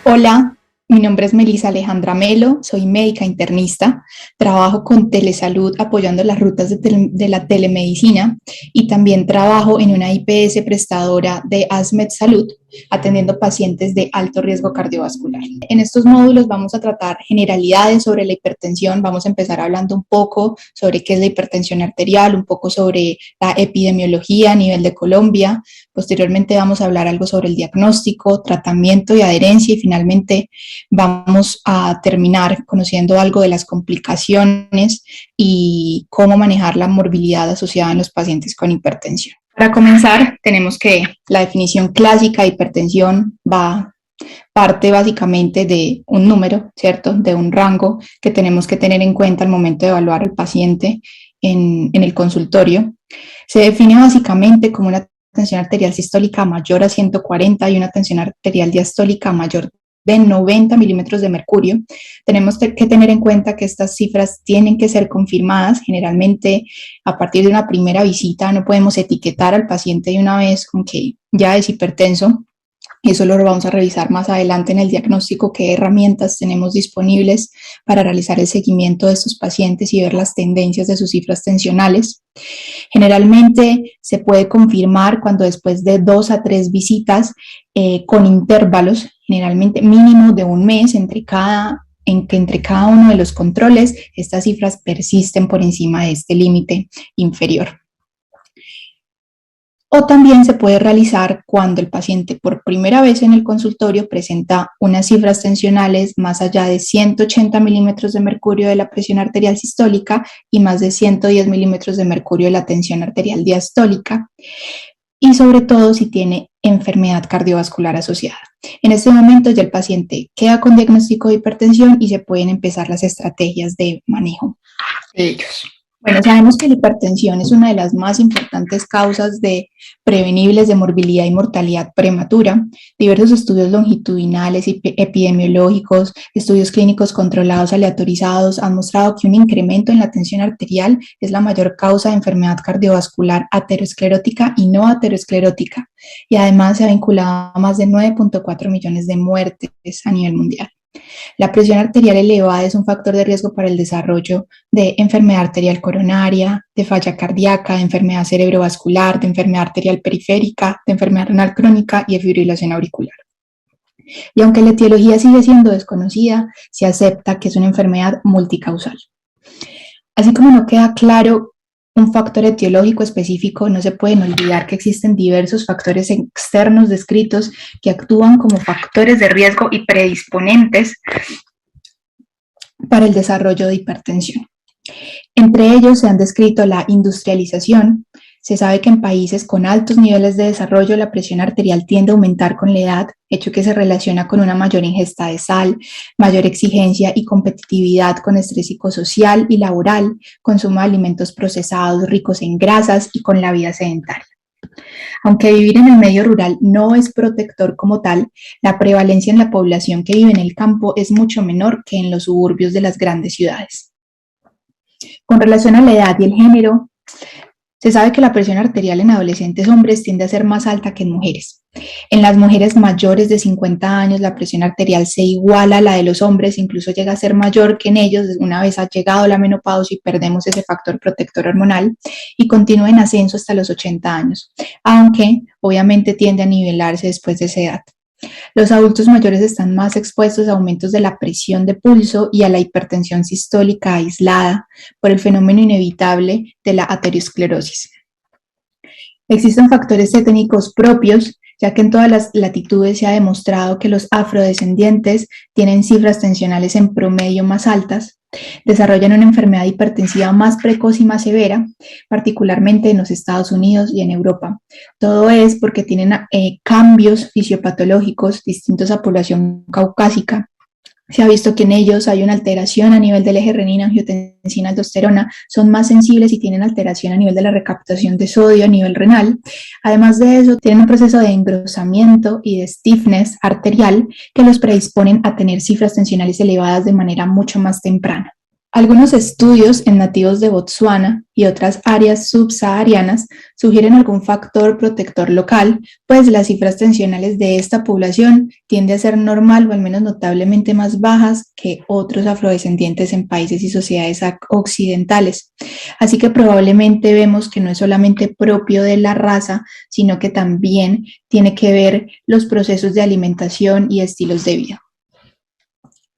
Hola, mi nombre es Melisa Alejandra Melo, soy médica internista, trabajo con Telesalud apoyando las rutas de la telemedicina y también trabajo en una IPS prestadora de ASMED Salud, atendiendo pacientes de alto riesgo cardiovascular. En estos módulos vamos a tratar generalidades sobre la hipertensión, vamos a empezar hablando un poco sobre qué es la hipertensión arterial, un poco sobre la epidemiología a nivel de Colombia. Posteriormente vamos a hablar algo sobre el diagnóstico, tratamiento y adherencia y finalmente vamos a terminar conociendo algo de las complicaciones y cómo manejar la morbilidad asociada en los pacientes con hipertensión. Para comenzar, tenemos que la definición clásica de hipertensión parte básicamente de un número, ¿cierto? De un rango que tenemos que tener en cuenta al momento de evaluar al paciente en el consultorio. Se define básicamente como una tensión arterial sistólica mayor a 140 y una tensión arterial diastólica mayor de 90 milímetros de mercurio. Tenemos que tener en cuenta que estas cifras tienen que ser confirmadas. Generalmente, a partir de una primera visita, no podemos etiquetar al paciente de una vez con que ya es hipertenso. Eso lo vamos a revisar más adelante en el diagnóstico, qué herramientas tenemos disponibles para realizar el seguimiento de estos pacientes y ver las tendencias de sus cifras tensionales. Generalmente se puede confirmar cuando después de 2 a 3 visitas con intervalos, generalmente mínimo de un mes entre cada uno de los controles, estas cifras persisten por encima de este límite inferior. O también se puede realizar cuando el paciente por primera vez en el consultorio presenta unas cifras tensionales más allá de 180 milímetros de mercurio de la presión arterial sistólica y más de 110 milímetros de mercurio de la tensión arterial diastólica, y sobre todo si tiene enfermedad cardiovascular asociada. En este momento ya el paciente queda con diagnóstico de hipertensión y se pueden empezar las estrategias de manejo de ellos. Bueno, sabemos que la hipertensión es una de las más importantes causas prevenibles de morbilidad y mortalidad prematura. Diversos estudios longitudinales y epidemiológicos, estudios clínicos controlados aleatorizados han mostrado que un incremento en la tensión arterial es la mayor causa de enfermedad cardiovascular aterosclerótica y no aterosclerótica, y además se ha vinculado a más de 9.4 millones de muertes a nivel mundial. La presión arterial elevada es un factor de riesgo para el desarrollo de enfermedad arterial coronaria, de falla cardíaca, de enfermedad cerebrovascular, de enfermedad arterial periférica, de enfermedad renal crónica y de fibrilación auricular. Y aunque la etiología sigue siendo desconocida, se acepta que es una enfermedad multicausal. Así como no queda claro un factor etiológico específico, no se pueden olvidar que existen diversos factores externos descritos que actúan como factores de riesgo y predisponentes para el desarrollo de hipertensión. Entre ellos se han descrito la industrialización. Se sabe que en países con altos niveles de desarrollo la presión arterial tiende a aumentar con la edad, hecho que se relaciona con una mayor ingesta de sal, mayor exigencia y competitividad con estrés psicosocial y laboral, consumo de alimentos procesados ricos en grasas y con la vida sedentaria. Aunque vivir en el medio rural no es protector como tal, la prevalencia en la población que vive en el campo es mucho menor que en los suburbios de las grandes ciudades. Con relación a la edad y el género, se sabe que la presión arterial en adolescentes hombres tiende a ser más alta que en mujeres. En las mujeres mayores de 50 años, la presión arterial se iguala a la de los hombres, incluso llega a ser mayor que en ellos una vez ha llegado la menopausia y perdemos ese factor protector hormonal, y continúa en ascenso hasta los 80 años, aunque obviamente tiende a nivelarse después de esa edad. Los adultos mayores están más expuestos a aumentos de la presión de pulso y a la hipertensión sistólica aislada por el fenómeno inevitable de la aterosclerosis. Existen factores técnicos propios, ya que en todas las latitudes se ha demostrado que los afrodescendientes tienen cifras tensionales en promedio más altas, desarrollan una enfermedad hipertensiva más precoz y más severa, particularmente en los Estados Unidos y en Europa. Todo es porque tienen cambios fisiopatológicos distintos a población caucásica. Se ha visto que en ellos hay una alteración a nivel del eje renina-angiotensina-aldosterona, son más sensibles y tienen alteración a nivel de la recaptación de sodio a nivel renal. Además de eso, tienen un proceso de engrosamiento y de stiffness arterial que los predisponen a tener cifras tensionales elevadas de manera mucho más temprana. Algunos estudios en nativos de Botsuana y otras áreas subsaharianas sugieren algún factor protector local, pues las cifras tensionales de esta población tienden a ser normal o al menos notablemente más bajas que otros afrodescendientes en países y sociedades occidentales. Así que probablemente vemos que no es solamente propio de la raza, sino que también tiene que ver los procesos de alimentación y estilos de vida.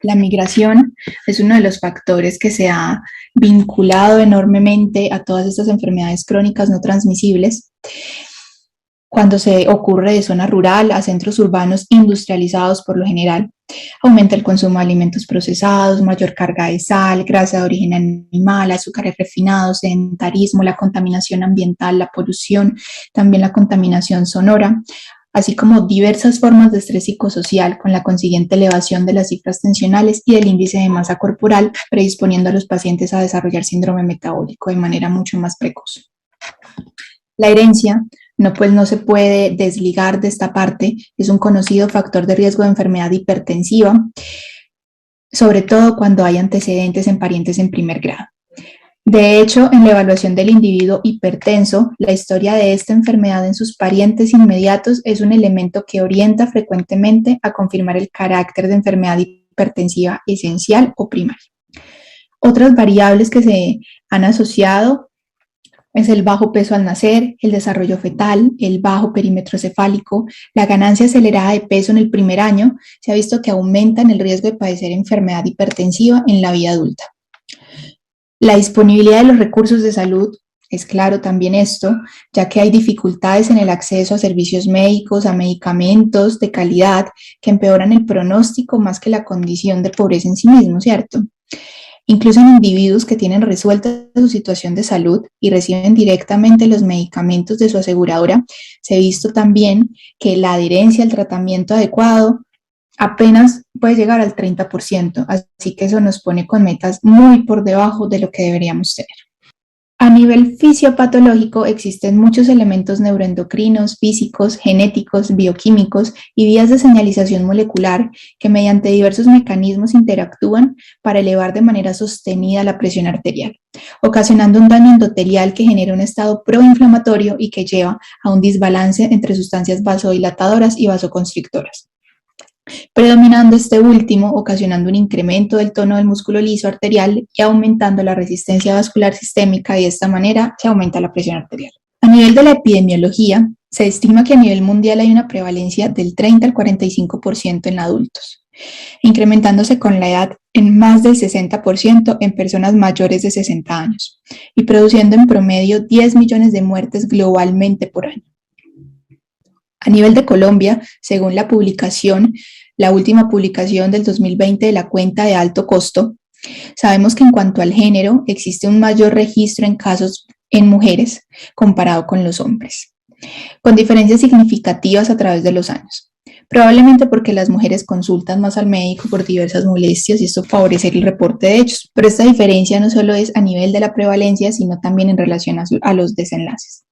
La migración es uno de los factores que se ha vinculado enormemente a todas estas enfermedades crónicas no transmisibles. Cuando se ocurre de zona rural a centros urbanos industrializados por lo general, aumenta el consumo de alimentos procesados, mayor carga de sal, grasa de origen animal, azúcares refinados, sedentarismo, la contaminación ambiental, la polución, también la contaminación sonora, así como diversas formas de estrés psicosocial con la consiguiente elevación de las cifras tensionales y del índice de masa corporal, predisponiendo a los pacientes a desarrollar síndrome metabólico de manera mucho más precoz. La herencia no se puede desligar de esta parte, es un conocido factor de riesgo de enfermedad hipertensiva, sobre todo cuando hay antecedentes en parientes en primer grado. De hecho, en la evaluación del individuo hipertenso, la historia de esta enfermedad en sus parientes inmediatos es un elemento que orienta frecuentemente a confirmar el carácter de enfermedad hipertensiva esencial o primaria. Otras variables que se han asociado es el bajo peso al nacer, el desarrollo fetal, el bajo perímetro cefálico, la ganancia acelerada de peso en el primer año. Se ha visto que aumentan el riesgo de padecer enfermedad hipertensiva en la vida adulta. La disponibilidad de los recursos de salud, es claro también esto, ya que hay dificultades en el acceso a servicios médicos, a medicamentos de calidad que empeoran el pronóstico más que la condición de pobreza en sí mismo, ¿cierto? Incluso en individuos que tienen resuelta su situación de salud y reciben directamente los medicamentos de su aseguradora, se ha visto también que la adherencia al tratamiento adecuado apenas puede llegar al 30%, así que eso nos pone con metas muy por debajo de lo que deberíamos tener. A nivel fisiopatológico existen muchos elementos neuroendocrinos, físicos, genéticos, bioquímicos y vías de señalización molecular que mediante diversos mecanismos interactúan para elevar de manera sostenida la presión arterial, ocasionando un daño endotelial que genera un estado proinflamatorio y que lleva a un desbalance entre sustancias vasodilatadoras y vasoconstrictoras, predominando este último, ocasionando un incremento del tono del músculo liso arterial y aumentando la resistencia vascular sistémica, y de esta manera se aumenta la presión arterial. A nivel de la epidemiología, se estima que a nivel mundial hay una prevalencia del 30 al 45% en adultos, incrementándose con la edad en más del 60% en personas mayores de 60 años y produciendo en promedio 10 millones de muertes globalmente por año. A nivel de Colombia, según la última publicación del 2020 de la cuenta de alto costo, sabemos que en cuanto al género existe un mayor registro en casos en mujeres comparado con los hombres, con diferencias significativas a través de los años. Probablemente porque las mujeres consultan más al médico por diversas molestias y esto favorece el reporte de hechos, pero esta diferencia no solo es a nivel de la prevalencia, sino también en relación a los desenlaces.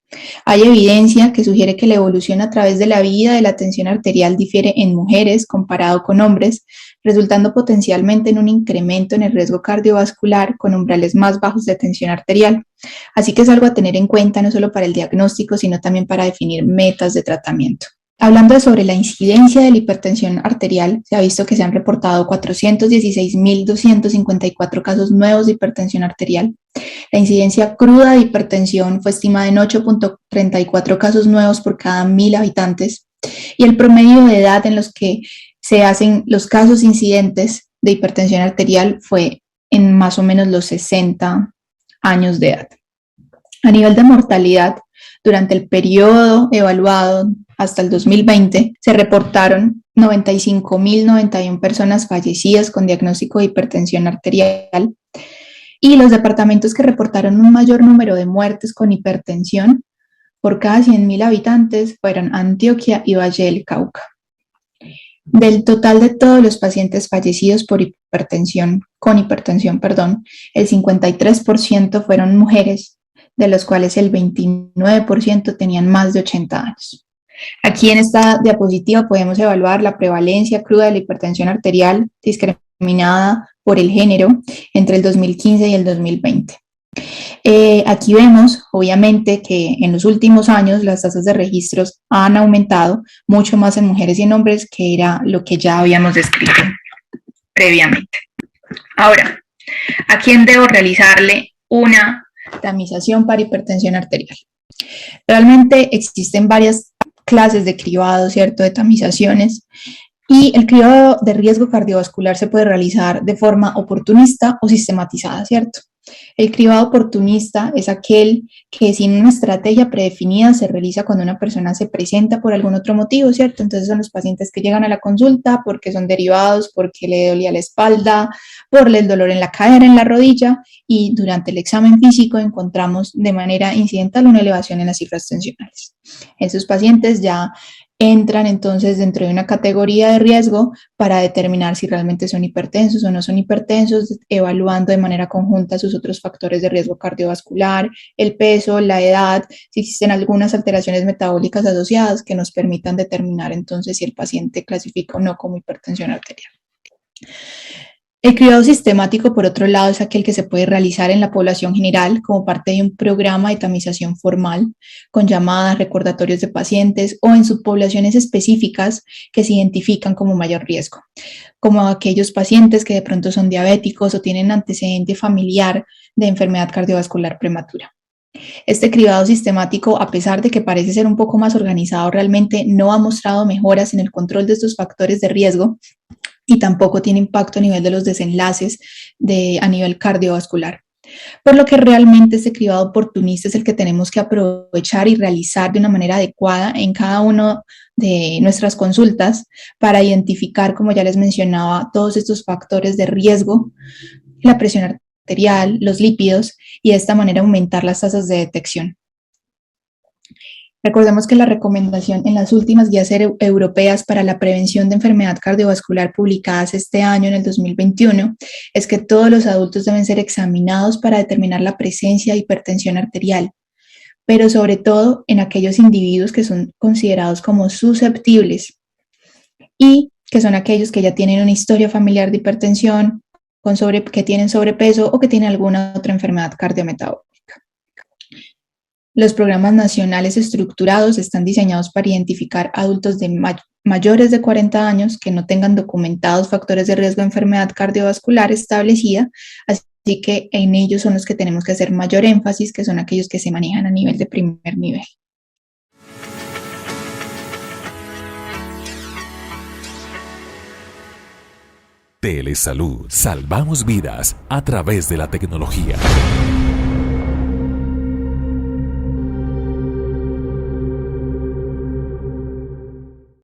Hay evidencia que sugiere que la evolución a través de la vida de la tensión arterial difiere en mujeres comparado con hombres, resultando potencialmente en un incremento en el riesgo cardiovascular con umbrales más bajos de tensión arterial. Así que es algo a tener en cuenta no solo para el diagnóstico, sino también para definir metas de tratamiento. Hablando sobre la incidencia de la hipertensión arterial, se ha visto que se han reportado 416.254 casos nuevos de hipertensión arterial. La incidencia cruda de hipertensión fue estimada en 8.34 casos nuevos por cada 1.000 habitantes y el promedio de edad en los que se hacen los casos incidentes de hipertensión arterial fue en más o menos los 60 años de edad. A nivel de mortalidad, durante el periodo evaluado hasta el 2020, se reportaron 95.091 personas fallecidas con diagnóstico de hipertensión arterial, y los departamentos que reportaron un mayor número de muertes con hipertensión por cada 100.000 habitantes fueron Antioquia y Valle del Cauca. Del total de todos los pacientes fallecidos por el 53% fueron mujeres, de los cuales el 29% tenían más de 80 años. Aquí en esta diapositiva podemos evaluar la prevalencia cruda de la hipertensión arterial, discrepando determinada por el género entre el 2015 y el 2020. Aquí vemos, obviamente, que en los últimos años las tasas de registros han aumentado mucho más en mujeres y en hombres, que era lo que ya habíamos descrito previamente. Ahora, ¿a quién debo realizarle una tamización para hipertensión arterial? Realmente existen varias clases de cribado, ¿cierto?, de tamizaciones, y el cribado de riesgo cardiovascular se puede realizar de forma oportunista o sistematizada, ¿cierto? El cribado oportunista es aquel que sin una estrategia predefinida se realiza cuando una persona se presenta por algún otro motivo, ¿cierto? Entonces son los pacientes que llegan a la consulta porque son derivados, porque le dolía la espalda, por el dolor en la cadera, en la rodilla, y durante el examen físico encontramos de manera incidental una elevación en las cifras tensionales. Esos pacientes ya entran entonces dentro de una categoría de riesgo para determinar si realmente son hipertensos o no son hipertensos, evaluando de manera conjunta sus otros factores de riesgo cardiovascular, el peso, la edad, si existen algunas alteraciones metabólicas asociadas que nos permitan determinar entonces si el paciente clasifica o no como hipertensión arterial. El cribado sistemático, por otro lado, es aquel que se puede realizar en la población general como parte de un programa de tamización formal, con llamadas, recordatorios de pacientes o en subpoblaciones específicas que se identifican como mayor riesgo, como aquellos pacientes que de pronto son diabéticos o tienen antecedente familiar de enfermedad cardiovascular prematura. Este cribado sistemático, a pesar de que parece ser un poco más organizado, realmente no ha mostrado mejoras en el control de estos factores de riesgo y tampoco tiene impacto a nivel de los desenlaces a nivel cardiovascular. Por lo que realmente este cribado oportunista es el que tenemos que aprovechar y realizar de una manera adecuada en cada una de nuestras consultas para identificar, como ya les mencionaba, todos estos factores de riesgo, la presión arterial, los lípidos, y de esta manera aumentar las tasas de detección. Recordemos que la recomendación en las últimas guías europeas para la prevención de enfermedad cardiovascular publicadas este año, en el 2021, es que todos los adultos deben ser examinados para determinar la presencia de hipertensión arterial, pero sobre todo en aquellos individuos que son considerados como susceptibles y que son aquellos que ya tienen una historia familiar de hipertensión, que tienen sobrepeso o que tienen alguna otra enfermedad cardiometabólica. Los programas nacionales estructurados están diseñados para identificar adultos de mayores de 40 años que no tengan documentados factores de riesgo de enfermedad cardiovascular establecida, así que en ellos son los que tenemos que hacer mayor énfasis, que son aquellos que se manejan a nivel de primer nivel. Telesalud. Salvamos vidas a través de la tecnología.